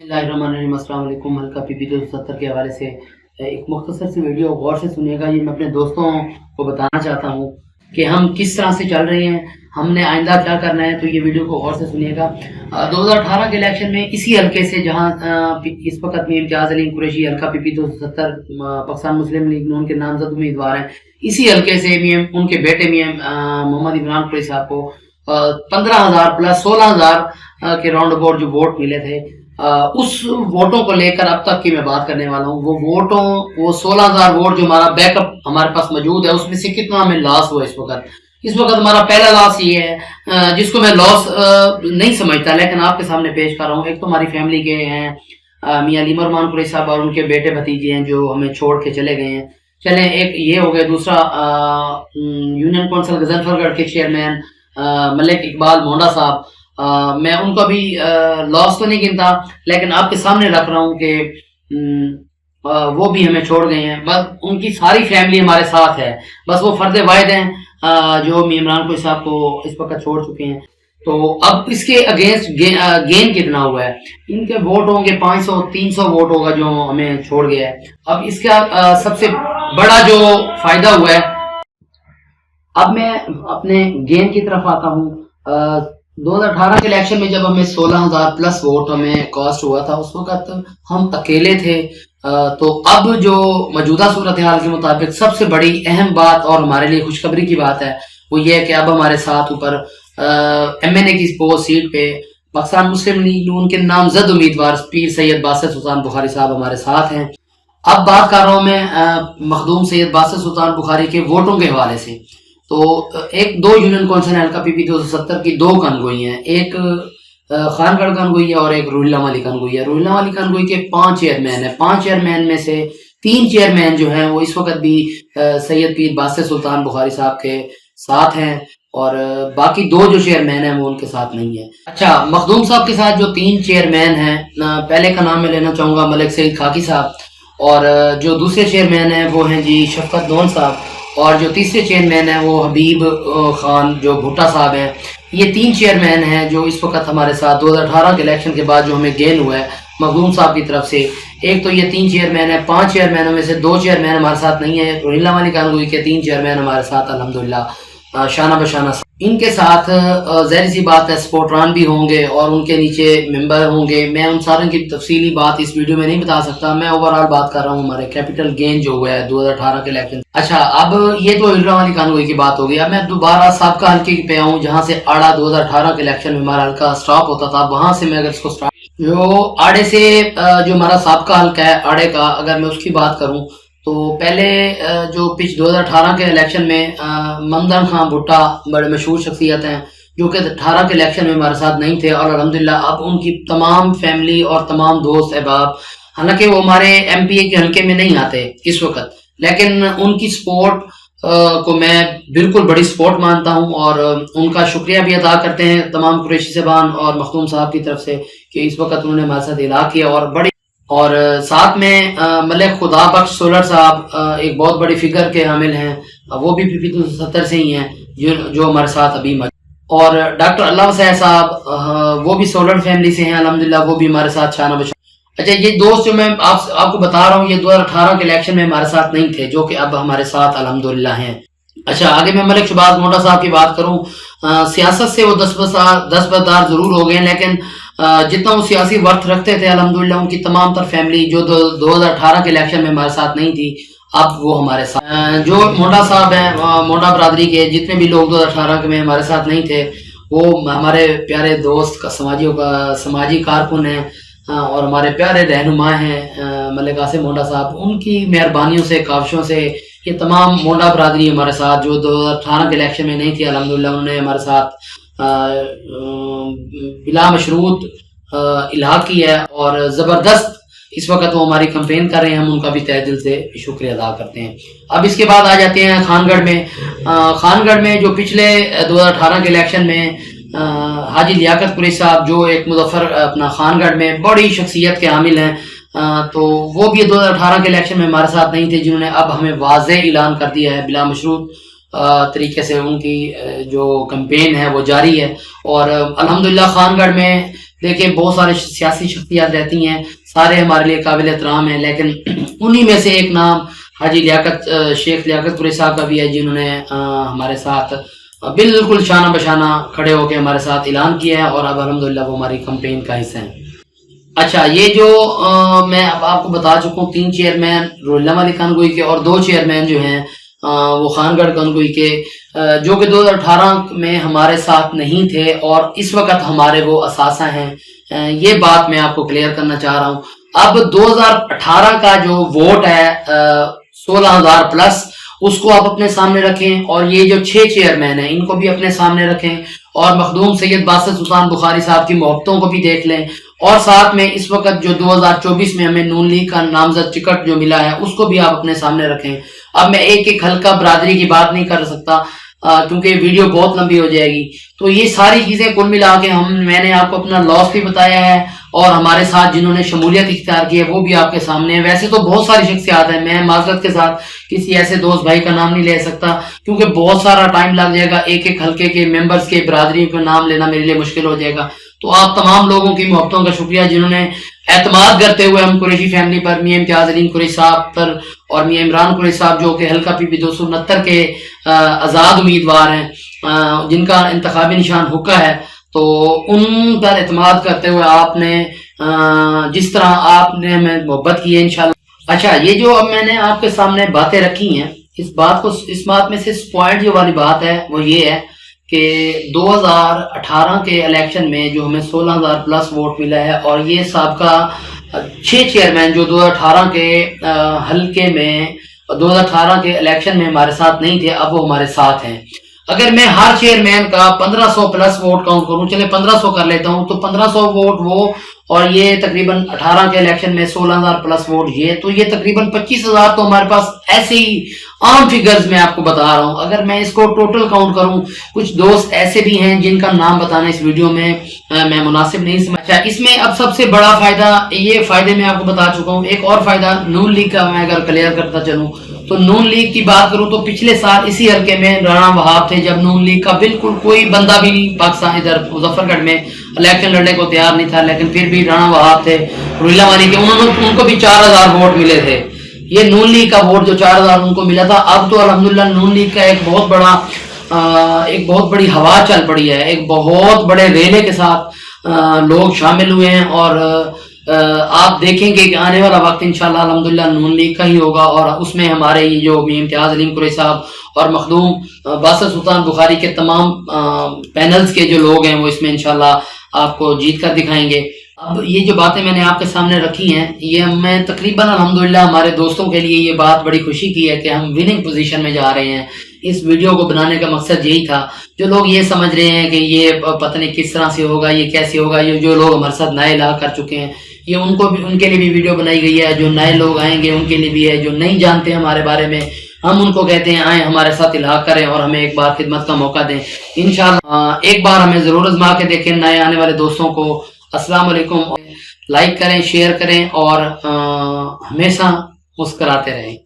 अस्सलाम वालेकुम। हल्का पीपी 270 के हवाले से एक मुख्तसर सी वीडियो गौर से सुनिएगा। ये मैं अपने दोस्तों को बताना चाहता हूँ कि हम किस तरह से चल रहे हैं, हमने आइंदा क्या करना है। तो ये वीडियो को गौर से सुनिएगा। 2018 के इलेक्शन में इसी हल्के से जहाँ इस वक्त में इम्तियाज़ अली कुरैशी हल्का पीपी 270 पाकिस्तान मुस्लिम लीग नून के नामजद उम्मीदवार हैं, इसी हल्के से भी उनके बेटे में मोहम्मद इमरान कुरैशी साहब को 15,000 प्लस 16,000 के राउंड अबाउट जो वोट मिले थे, उस वोटों को लेकर अब तक की मैं बात करने वाला हूँ। वो 16,000 वोट जो हमारा बैकअप हमारे पास मौजूद है, उसमें से कितना हमें लॉस हुआ इस वक्त हमारा पहला लॉस ये है, जिसको मैं लॉस नहीं समझता, लेकिन आपके सामने पेश कर रहा हूँ। एक तो हमारी फैमिली के हैं मियां लीमरमान कुरैशी साहब और उनके बेटे भतीजे हैं जो हमें छोड़ के चले गए हैं। चलें, एक ये हो गया। दूसरा, यूनियन कौंसिल गजनफरगढ़ के चेयरमैन मलिक इकबाल मोंडा साहब, मैं उनका भी लॉस तो नहीं गिनता, लेकिन आपके सामने रख रहा हूँ कि वो भी हमें छोड़ गए हैं। बस उनकी सारी फैमिली हमारे साथ है, बस वो फर्द वाहिद हैं जो इमरान कुरैशी साहब को इस वक्त छोड़ चुके हैं। तो अब इसके अगेंस्ट गेन कितना हुआ है? इनके वोट होंगे 500-300 वोट होगा जो हमें छोड़ गया है। अब इसका सबसे बड़ा जो फायदा हुआ है, अब मैं अपने गेन की तरफ आता हूँ। 2018 के इलेक्शन में जब हमें 16,000 प्लस वोट हमें कॉस्ट हुआ था, उस वक्त हम अकेले थे। तो अब जो मौजूदा सूरत हाल के मुताबिक सबसे बड़ी अहम बात और हमारे लिए खुशखबरी की बात है वो ये है कि अब हमारे साथ ऊपर MNA की पोस्ट सीट पे पाकिस्तान मुस्लिम लीग नून के नामजद उम्मीदवार पीर सैयद बासित सुल्तान बुखारी साहब हमारे साथ हैं। अब बात कर रहा हूँ मैं मखदूम सैयद बासित सुल्तान बुखारी के वोटों के हवाले से। तो दो यूनियन कौंसिल हल्का पीपी 270 की दो कनगोई हैं, एक खानगढ़ कनगोई है और एक रूहिल्ला वाली कनगोई है। रूहिल्ला वाली कनगोई के 5 चेयरमैन हैं। 5 चेयरमैन में से 3 चेयरमैन जो हैं वो इस वक्त भी सैयद पीर बासित सुल्तान बुखारी साहब के साथ हैं और बाकी 2 जो चेयरमैन हैं वो उनके साथ नहीं है। अच्छा, मखदूम साहब के साथ जो 3 चेयरमैन हैं, पहले का नाम मैं लेना चाहूँगा मलिक सईद खाकी साहब, और जो दूसरे चेयरमैन हैं वो हैं जी शफकत लोन साहब, और जो तीसरे चेयरमैन हैं वो हबीब खान जो भुट्टा साहब हैं। ये 3 चेयरमैन हैं जो इस वक्त हमारे साथ 2018 के इलेक्शन के बाद जो हमें गेन हुआ है मखदूम साहब की तरफ से। एक तो ये 3 चेयरमैन हैं। 5 चेयरमैनों में से 2 चेयरमैन हमारे साथ नहीं है। रूहिल्ला वाली कानगोई के 3 चेयरमैन हमारे साथ अल्हम्दुलिल्लाह शाना बशाना। इनके साथ ज़ाहिर सी बात है स्पोर्टरान भी होंगे और उनके नीचे मेंबर होंगे। मैं उन सारों की तफसीली बात इस वीडियो में नहीं बता सकता, मैं ओवरऑल बात कर रहा हूँ हमारे कैपिटल गेन जो हुआ है 2018 के इलेक्शन। अच्छा, अब ये तो हिलरा वाली कानगोई की बात हो गई। अब मैं दोबारा साबका हल्के पे आऊँ जहाँ से आड़ा 2018 के इलेक्शन में हमारा हल्का स्टॉप होता था। वहां से मैं अगर इसको स्टार्ट जो आड़े से जो हमारा साबका हल्का है आड़े का, अगर मैं उसकी बात करूँ तो पहले जो पिछ 2018 के इलेक्शन में ममदन खान भुट्टा बड़े मशहूर शख्सियत हैं जो कि 18 के इलेक्शन में हमारे साथ नहीं थे, और अल्हम्दुलिल्लाह अब उनकी तमाम फैमिली और तमाम दोस्त अहबाब, हालांकि वो हमारे MPA के हल्के में नहीं आते इस वक्त, लेकिन उनकी सपोर्ट को मैं बिल्कुल बड़ी सपोर्ट मानता हूं और उनका शुक्रिया भी अदा करते हैं तमाम कुरैशी साहबान और मखदूम साहब की तरफ से कि इस वक्त उन्होंने हमारे साथ इलाहा किया। और साथ में मलिक खुदा बख्श सोलर साहब एक बहुत बड़ी फिगर के हामिल हैं, वो भी पीपी 270 से ही हैं जो हमारे साथ अभी और डॉक्टर अल्लाह वसैह साहब वो भी सोलर फैमिली से हैं अल्हम्दुलिल्लाह, वो भी हमारे साथ शाना बशा। अच्छा, ये दोस्त जो मैं आपको बता रहा हूँ ये 2018 के इलेक्शन में हमारे साथ नहीं थे, जो कि अब हमारे साथ अल्हम्दुलिल्लाह हैं। अच्छा, आगे मैं मलिक शहबाज मोटा साहब की बात करूँ, सियासत से वो दस्तबरदार जरूर हो गए, लेकिन जितना वो सियासी वर्थ रखते थे अल्हम्दुलिल्लाह उनकी तमाम तर फैमिली जो 2018 के इलेक्शन में हमारे साथ नहीं थी, अब वो हमारे साथ। जो मोटा साहब हैं, मोटा बरादरी के जितने भी लोग 2018 में हमारे साथ नहीं थे, वो हमारे प्यारे दोस्त का समाजी कारकुन हैं और हमारे प्यारे रहनुमा हैं मलिक आसिम मोंडा साहब। उनकी मेहरबानियों से, काविशों से ये तमाम मोंडा बरादरी हमारे साथ जो 2018 के इलेक्शन में नहीं थी अल्हम्दुलिल्लाह उन्होंने हमारे साथ बिला मशरूत इलाहा की है और ज़बरदस्त इस वक्त वो हमारी कंपेन कर रहे हैं। हम उनका भी तहे दिल से शुक्रिया अदा करते हैं। अब इसके बाद आ जाते हैं खानगढ़ में। खानगढ़ में जो पिछले 2018 के इलेक्शन में हाजी लियाकत कुरैशी साहब जो एक मुजफ्फर अपना खानगढ़ में बड़ी शख्सियत के हामिल हैं, तो वो भी 2018 के इलेक्शन में हमारे साथ नहीं थे, जिन्होंने अब हमें वाज़ेह ऐलान कर दिया है बिला मशरूत तरीके से उनकी जो कैंपेन है वो जारी है। और अल्हम्दुलिल्लाह खानगढ़ में دیکھیں بہت سارے سیاسی شخصیات رہتی ہیں، سارے ہمارے لیے قابل احترام ہیں، لیکن انہی میں سے ایک نام حاجی لیاقت شیخ لیاقت پوری صاحب کا بھی ہے، جنہوں نے ہمارے ساتھ بالکل شانہ بشانہ کھڑے ہو کے ہمارے ساتھ اعلان کیا ہے، اور اب الحمدللہ وہ ہماری کمپین کا حصہ ہیں۔ اچھا، یہ جو میں اب آپ کو بتا چکا ہوں، 3 چیئرمین روہیلا علی خان گوئی کے اور 2 چیئرمین جو ہیں وہ خان گڑھ گنگوئی کے، جو کہ 2018 میں ہمارے ساتھ نہیں تھے اور اس وقت ہمارے وہ اثاثہ ہیں۔ یہ بات میں آپ کو کلیئر کرنا چاہ رہا ہوں۔ اب 2018 کا جو ووٹ ہے 16,000 پلس، اس کو آپ اپنے سامنے رکھیں، اور یہ جو 6 چیئرمین ہیں ان کو بھی اپنے سامنے رکھیں، اور مخدوم سید باسط سلطان بخاری صاحب کی محبتوں کو بھی دیکھ لیں، اور ساتھ میں اس وقت جو 2024 میں ہمیں نون لیگ کا نامزد ٹکٹ جو ملا ہے اس کو بھی آپ اپنے سامنے رکھیں۔ اب میں ایک ایک حلقہ برادری کی بات نہیں کر سکتا کیونکہ ویڈیو بہت لمبی ہو جائے گی، تو یہ ساری چیزیں کل ملا کے میں نے آپ کو اپنا لاس بھی بتایا ہے، اور ہمارے ساتھ جنہوں نے شمولیت اختیار کی ہے وہ بھی آپ کے سامنے ہے۔ ویسے تو بہت ساری شخصیات ہیں، میں معذرت کے ساتھ کسی ایسے دوست بھائی کا نام نہیں لے سکتا کیونکہ بہت سارا ٹائم لگ جائے گا، ایک ایک حلقے کے ممبرز کے برادریوں کا نام لینا میرے لیے مشکل ہو جائے گا۔ تو آپ تمام لوگوں کی محبتوں کا شکریہ جنہوں نے اعتماد کرتے ہوئے ہم قریشی فیملی پر، میاں امتیاز علیم قریشی صاحب پر اور میاں عمران قریشی صاحب جو کہ حلقہ پی پی 269 کے آزاد امیدوار ہیں، جن کا انتخابی نشان حقہ ہے، تو ان پر اعتماد کرتے ہوئے آپ نے جس طرح آپ نے ہمیں محبت کی ہے انشاءاللہ۔ اچھا، یہ جو اب میں نے آپ کے سامنے باتیں رکھی ہیں، اس بات میں سے پوائنٹ جو والی بات ہے وہ یہ ہے کہ 2018 کے الیکشن میں جو ہمیں 16,000 پلس ووٹ ملا ہے، اور یہ سابقہ 6 چیئرمین جو 2018 کے حلقے میں 2018 کے الیکشن میں ہمارے ساتھ نہیں تھے، اب وہ ہمارے ساتھ ہیں۔ اگر میں ہر چیئرمین کا 1500 پلس ووٹ کاؤنٹ کروں، چلے 1500 کر لیتا ہوں، تو 1500 ووٹ وہ، اور یہ تقریباً 18 کے الیکشن میں 16,000 پلس ووٹ تو یہ تقریباً 25,000 تو ہمارے پاس ایسے ہی عام فگرز میں آپ کو بتا رہا ہوں۔ اگر میں اس کو ٹوٹل کاؤنٹ کروں، کچھ دوست ایسے بھی ہیں جن کا نام بتانا اس ویڈیو میں مناسب نہیں سمجھا۔ اس میں اب سب سے بڑا فائدہ، یہ فائدے میں آپ کو بتا چکا ہوں، ایک اور فائدہ نون لیگ کا میں اگر کلیئر کرتا چلوں تو نون لیگ کی بات کروں تو پچھلے سال اسی حلقے میں رانا وہاب تھے، جب نون لیگ کا بالکل کوئی بندہ بھی نہیں پاکستان ادھر مظفر گڑھ میں الیکشن لڑنے کو تیار نہیں تھا، لیکن پھر بھی رانا وہاب تھے، روہیلا علی کے، ان کو بھی 4,000 ووٹ ملے تھے۔ یہ نون لیگ کا ووٹ جو 4,000 ان کو ملا تھا، اب تو الحمدللہ نون لیگ کا ایک بہت بڑی ہوا چل پڑی ہے، ایک بہت بڑے ریلے کے ساتھ لوگ شامل ہوئے ہیں، اور آپ دیکھیں گے کہ آنے والا وقت انشاءاللہ الحمدللہ نون لیگ کا ہی ہوگا، اور اس میں ہمارے یہ جو امتیاز علیم قریشی صاحب اور مخدوم باسط سلطان بخاری کے تمام پینلز کے جو لوگ ہیں وہ اس میں انشاءاللہ آپ کو جیت کر دکھائیں گے۔ اب یہ جو باتیں میں نے آپ کے سامنے رکھی ہیں، یہ میں تقریباً الحمدللہ ہمارے دوستوں کے لیے یہ بات بڑی خوشی کی ہے کہ ہم وننگ پوزیشن میں جا رہے ہیں۔ اس ویڈیو کو بنانے کا مقصد یہی تھا۔ جو لوگ یہ سمجھ رہے ہیں کہ یہ پتہ نہیں کس طرح سے ہوگا، یہ کیسے ہوگا، یہ جو لوگ ہمارے ساتھ نئے لا کر چکے ہیں، یہ ان کے لیے بھی ویڈیو بنائی گئی ہے، جو نئے لوگ آئیں گے ان کے لیے بھی ہے، جو نہیں جانتے ہمارے بارے میں، ہم ان کو کہتے ہیں آئیں ہمارے ساتھ الحاق کریں اور ہمیں ایک بار خدمت کا موقع دیں انشاءاللہ۔ ایک بار ہمیں ضرور آزما کے دیکھیں نئے آنے والے دوستوں کو۔ السلام علیکم، لائک کریں، شیئر کریں، اور ہمیشہ مسکراتے رہیں۔